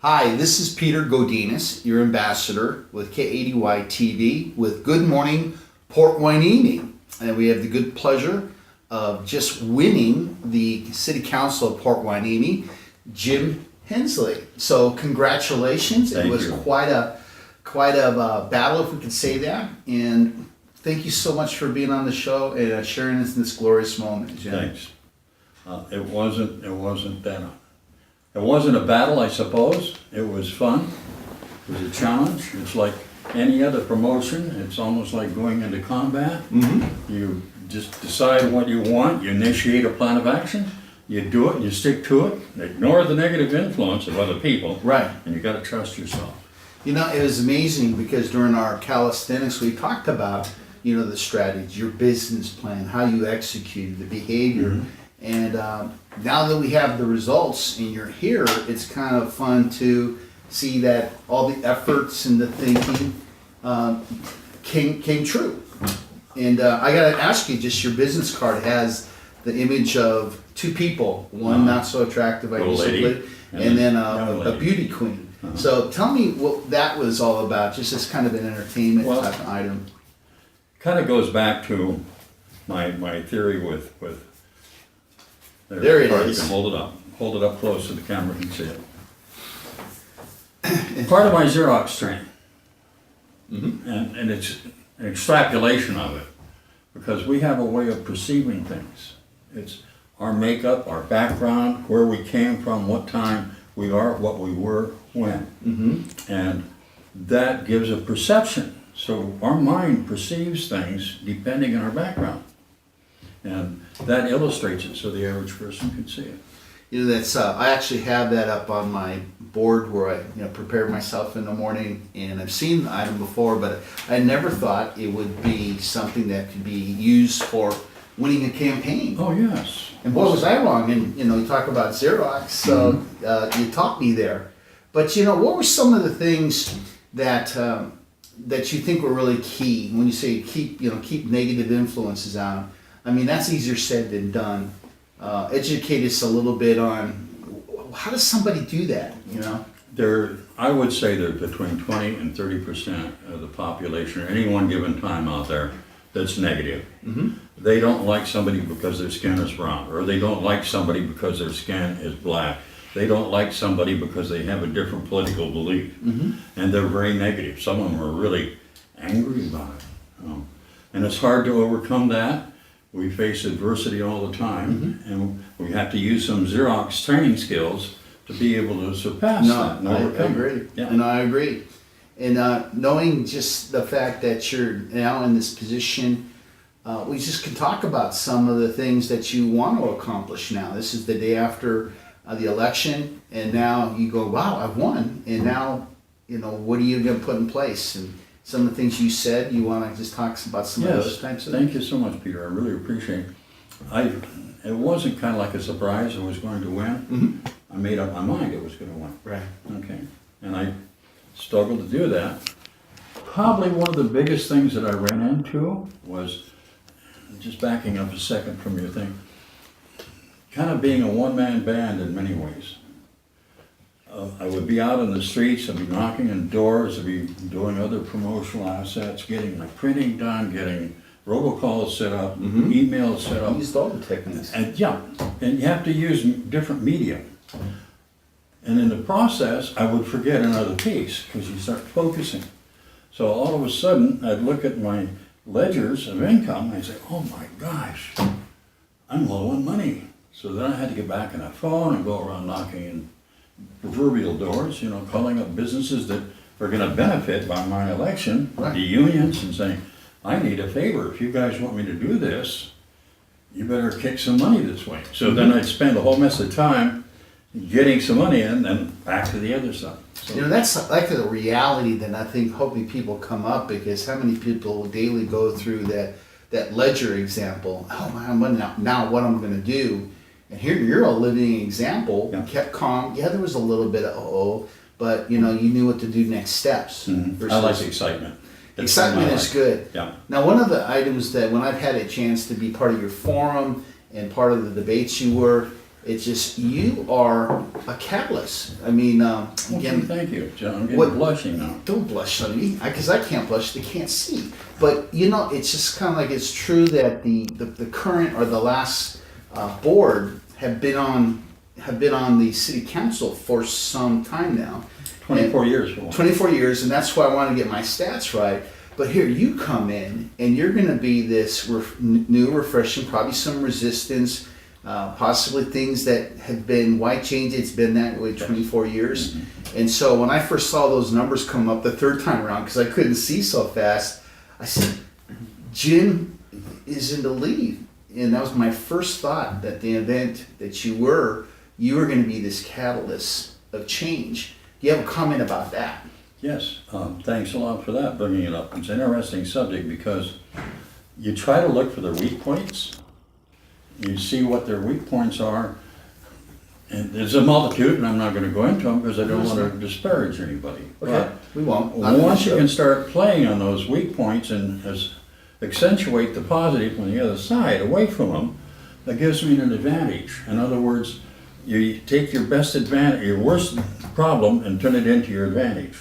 Hi, this is Peter Godinez, your ambassador with K80Y TV with Good Morning Port Hueneme. And we have the good pleasure of just winning the City Council of Port Hueneme, Jim Hensley. So congratulations. Thank it was you. quite a battle, if we could say that. And thank you so much for being on the show and sharing us in this glorious moment, Jim. Thanks. It wasn't a battle, I suppose. It was fun. It was a challenge. It's like any other promotion. It's almost like going into combat. Mm-hmm. You just decide what you want. You initiate a plan of action. You do it. You stick to it. Ignore the negative influence of other people. Right. And you got to trust yourself. You know, it was amazing because during our calisthenics, we talked about, the strategy, your business plan, how you execute, the behavior. Mm-hmm. And now that we have the results and you're here, it's kind of fun to see that all the efforts and the thinking came true. And I got to ask you, just your business card has the image of two people, one not so attractive, I guess, and then a beauty queen. So tell me what that was all about, just as kind of an entertainment type of item. Kind of goes back to my theory with There it is. You can hold it up. Hold it up close so the camera can see it. Part of my Xerox training, and it's an extrapolation of it, because we have a way of perceiving things. It's our makeup, our background, where we came from, what time we are, what we were, when. And that gives a perception. So our mind perceives things depending on our background. And that illustrates it so the average person can see it. That's I actually have that up on my board where I prepare myself in the morning, and I've seen the item before, but I never thought it would be something that could be used for winning a campaign. Oh, yes. And boy, was I wrong. And you talk about Xerox, so you taught me there. But what were some of the things that that you think were really key when you say keep negative influences out? I mean, that's easier said than done. Educate us a little bit on how does somebody do that, I would say there's between 20 and 30% of the population at any one given time out there that's negative. They don't like somebody because their skin is brown, or they don't like somebody because their skin is black. They don't like somebody because they have a different political belief. And they're very negative. Some of them are really angry about it. And it's hard to overcome that. We face adversity all the time, and we have to use some Xerox training skills to be able to surpass that. I agree. Yeah. And I agree. And knowing just the fact that you're now in this position, we just can talk about some of the things that you want to accomplish now. This is the day after the election, and now you go, wow, I've won. And now, what are you going to put in place? And some of the things you said, you want to just talk about some of those types of things? Thank you so much, Peter. I really appreciate it. It wasn't kind of like a surprise I was going to win. I made up my mind it was going to win. Right. Okay. And I struggled to do that. Probably one of the biggest things that I ran into was, just backing up a second from your thing, kind of being a one-man band in many ways. I would be out in the streets, I'd be knocking on doors, I'd be doing other promotional assets, getting my printing done, getting robocalls set up, emails set up. You used all the techniques. And and you have to use different media. And in the process, I would forget another piece because you start focusing. So all of a sudden, I'd look at my ledgers of income and I'd say, oh my gosh, I'm low on money. So then I had to get back on the phone and go around knocking in proverbial doors, calling up businesses that are going to benefit by my election, the unions, and saying, I need a favor. If you guys want me to do this, you better kick some money this way. So then I'd spend a whole mess of time getting some money in, and back to the other side. So, that's like the reality that I think hoping people come up, because how many people daily go through that ledger example? Oh man, now what I'm going to do? And here you're a living example. You kept calm. Yeah, there was a little bit of but you knew what to do next steps. I like excitement. Excitement is good. Yeah. Now, one of the items that when I've had a chance to be part of your forum and part of the debates you were, It's just, you are a catalyst. I mean, again, Thank you, John. I'm What- getting blushing now. don't blush on me, because I can't blush, they can't see. But, you know, it's just kind of like, it's true that the current or the last board have been on the city council for some time now. 24 years for one. 24 years, and that's why I want to get my stats right. But here you come in, and you're going to be this new, refreshing, probably some resistance, possibly things that have been, why change it? It's been that way 24 years. And so when I first saw those numbers come up the third time around, because I couldn't see so fast, I said, Jim is in the lead. And that was my first thought, that the event that you were going to be this catalyst of change. Do you have a comment about that? Yes, thanks a lot for that, bringing it up. It's an interesting subject because you try to look for their weak points. You see what their weak points are. And there's a multitude, and I'm not going to go into them because I don't want to disparage anybody. Okay, we won't. But once you can start playing on those weak points and accentuate the positive on the other side, away from them, that gives me an advantage. In other words, you take your best advantage, your worst problem, and turn it into your advantage.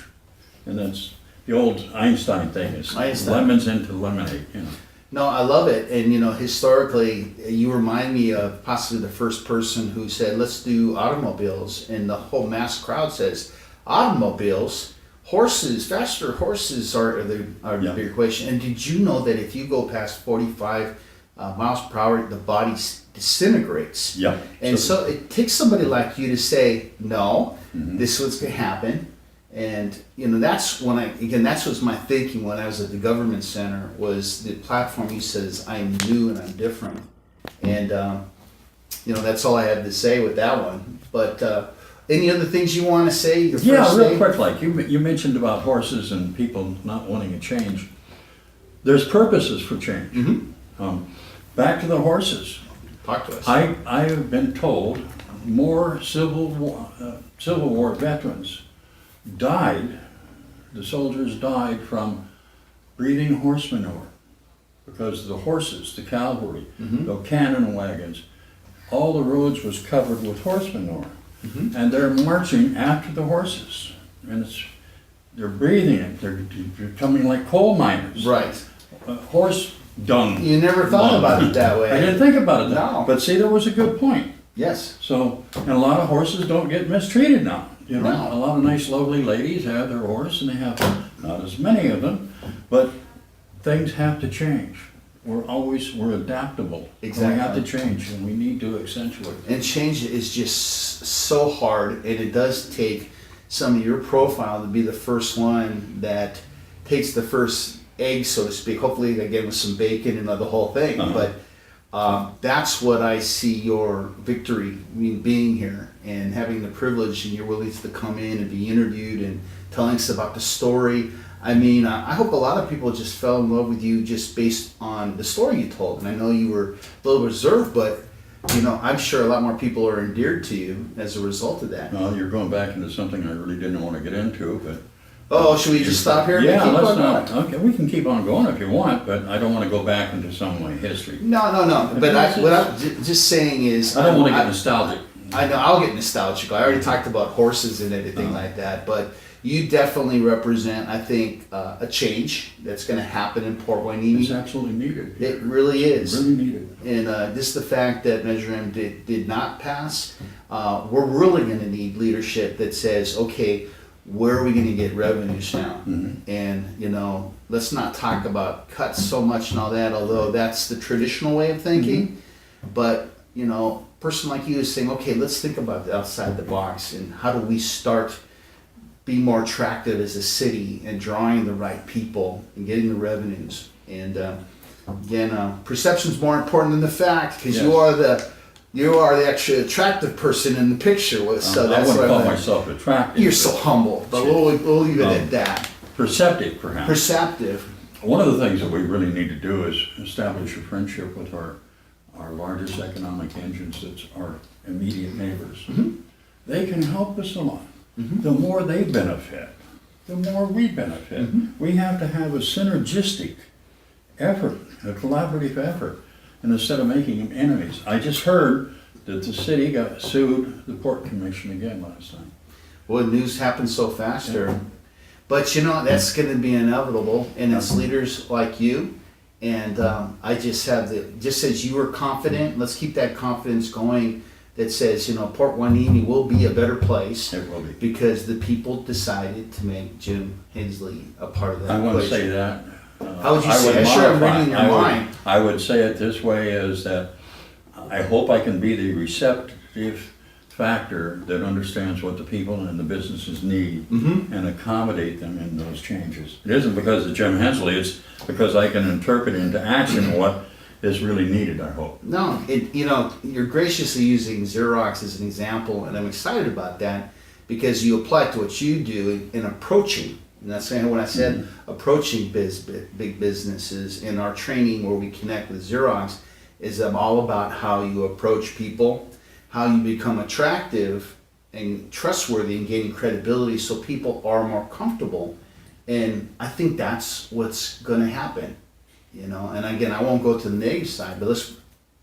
And that's the old Einstein thing, is lemons into lemonade, you know. No, I love it. And, you know, historically, you remind me of possibly the first person who said, let's do automobiles. And the whole mass crowd says, automobiles, horses, faster horses are the big equation. And did you know that if you go past 45 miles per hour, the body disintegrates? Yep. And so it takes somebody like you to say, no, this is what's going to happen. And, you know, that's when that's what's my thinking when I was at the government center, was the platform you said is, I'm new and I'm different. And, you know, that's all I have to say with that one. But any other things you want to say? Yeah, real quick, like you mentioned about horses and people not wanting a change. There's purposes for change. Back to the horses. Talk to us. I have been told more Civil War veterans died, the soldiers died from breathing horse manure, because the horses, the cavalry, the cannon wagons, all the roads was covered with horse manure. And they're marching after the horses, and they're breathing it, they're becoming like coal miners. Right. Horse dung. You never thought about it that way. I didn't think about it that way. No. But see, there was a good point. Yes. So, and a lot of horses don't get mistreated now. You know, No. a lot of nice, lovely ladies have their horse, and they have not as many of them, but things have to change. We're adaptable. Exactly. We have to change, and we need to accentuate it. And change is just so hard, and it does take some of your profile to be the first one that takes the first egg, so to speak. Hopefully, again, with some bacon and the whole thing. But that's what I see your victory, being here and having the privilege, and you're willing to come in and be interviewed and telling us about the story. I mean, I hope a lot of people just fell in love with you just based on the story you told. And I know you were a little reserved, but, you know, I'm sure a lot more people are endeared to you as a result of that. Well, you're going back into something I really didn't want to get into, but... Oh, should we just stop here? Yeah, Keep let's on not. going? Okay, we can keep on going if you want, but I don't want to go back into some of my history. No. But what I'm just saying is... I don't want to get nostalgic. I know, I'll get nostalgic. I already talked about horses and everything like that, but you definitely represent, I think, a change that's going to happen in Port Hueneme. It's absolutely needed. It really is. Really needed. And just the fact that Measure M did not pass, we're really going to need leadership that says, okay, where are we going to get revenues now? And, you know, let's not talk about cuts so much and all that, although that's the traditional way of thinking. But, you know, a person like you is saying, okay, let's think about outside the box, and how do we start being more attractive as a city and drawing the right people and getting the revenues. And again, perception's more important than the fact, because you are the actually attractive person in the picture. So I that's wouldn't what call myself attractive. You're so humble, but we'll leave it at that. Perceptive, perhaps. Perceptive. One of the things that we really need to do is establish a friendship with our largest economic engines, that's our immediate neighbors. They can help us a lot. The more they benefit, the more we benefit. We have to have a synergistic effort, a collaborative effort, and instead of making them enemies. I just heard that the city got sued the Port Commission again last time. Well, news happens so fast there. But you know, that's going to be inevitable, and it's leaders like you. And I just have just as you were confident, let's keep that confidence going that says, you know, Port Hueneme will be a better place. It will be. Because the people decided to make Jim Hensley a part of that I wouldn't equation. say that. How would you say would it? Sure, I'm modify- reading your I would- mind. I would say it this way, is that I hope I can be the receptive factor that understands what the people and the businesses need and accommodate them in those changes. It isn't because of Jim Hensley, it's because I can interpret into action what is really needed, I hope. No, you know, you're graciously using Xerox as an example, and I'm excited about that because you apply it to what you do in approaching. And that's when I said approaching big businesses in our training where we connect with Xerox is all about how you approach people, how you become attractive and trustworthy and gaining credibility so people are more comfortable. And I think that's what's going to happen, you know. And again, I won't go to the negative side, but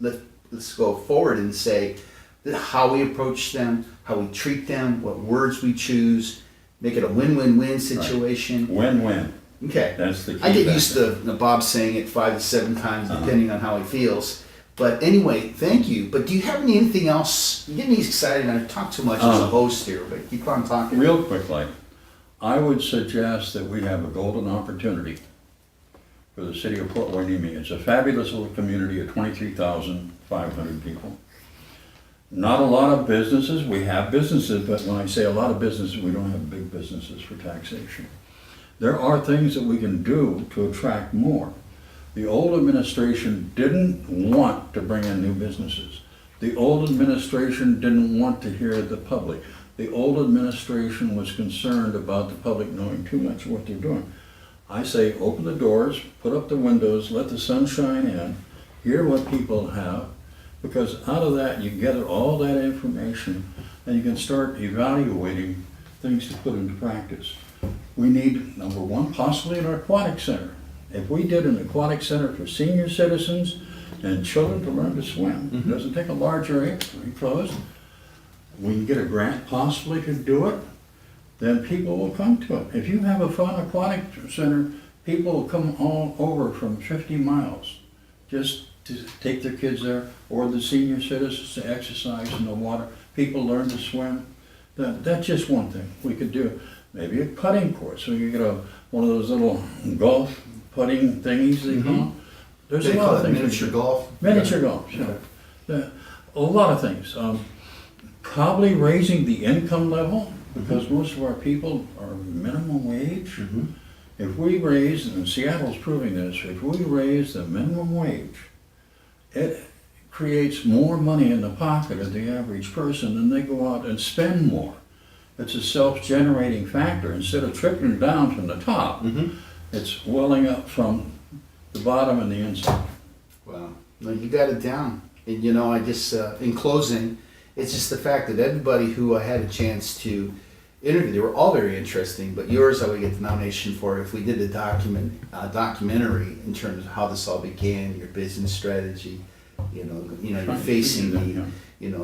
let's go forward and say that how we approach them, how we treat them, what words we choose, make it a win-win-win situation. Right. Win-win. Okay. That's the key. I get used to Bob saying it 5 to 7 times, depending on how he feels. But anyway, thank you. But do you have anything else? You get me excited, and I talk too much as a host here, but keep on talking. Real quickly, I would suggest that we have a golden opportunity for the city of Port Hueneme. It's a fabulous little community of 23,500 people. Not a lot of businesses. We have businesses, but when I say a lot of businesses, we don't have big businesses for taxation. There are things that we can do to attract more. The old administration didn't want to bring in new businesses. The old administration didn't want to hear the public. The old administration was concerned about the public knowing too much of what they're doing. I say open the doors, put up the windows, let the sun shine in, hear what people have, because out of that you gather all that information and you can start evaluating things to put into practice. We need, number one, possibly an aquatic center. If we did an aquatic center for senior citizens and children to learn to swim, it doesn't take a large area, enclosed. We can get a grant possibly to do it, then people will come to it. If you have a fun aquatic center, people will come all over from 50 miles just to take their kids there, or the senior citizens to exercise in the water. People learn to swim. That's just one thing we could do. Maybe a putting course, so you get one of those little golf putting thingies they call them. There's a lot of things. Miniature golf. Miniature golf, yeah. A lot of things. Probably raising the income level, because most of our people are minimum wage. If we raise, and Seattle's proving this, if we raise the minimum wage, it creates more money in the pocket of the average person, and they go out and spend more. It's a self-generating factor. Instead of trickling down from the top, it's welling up from the bottom and the inside. Wow. No, you got it down. And you know, I just, in closing, it's just the fact that everybody who I had a chance to interview, they were all very interesting, but yours I would get the nomination for if we did a documentary in terms of how this all began, your business strategy, you're facing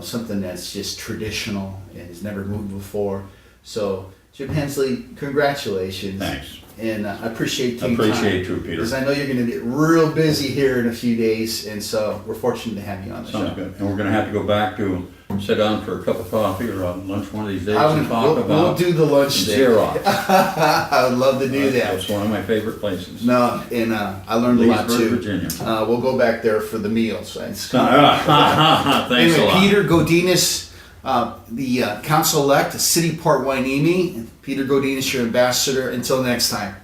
something that's just traditional and has never moved before. So, Jim Hensley, congratulations. Thanks. And I appreciate I taking time. appreciate you, Peter. Because I know you're going to get real busy here in a few days, and so we're fortunate to have you on the Sounds show. good. And we're gonna have to go back to sit down for a cup of coffee or lunch one of these days and talk We'll about do the lunch thing. Xerox. I would love to do that. That's one of my favorite places. No, and I learned a lot Leesburg, too. Virginia. We'll go back there for the meals. Right? Thanks a Anyway, lot. Peter Godinez, the council-elect, City Port Hueneme. Peter Godinez, your ambassador. Until next time.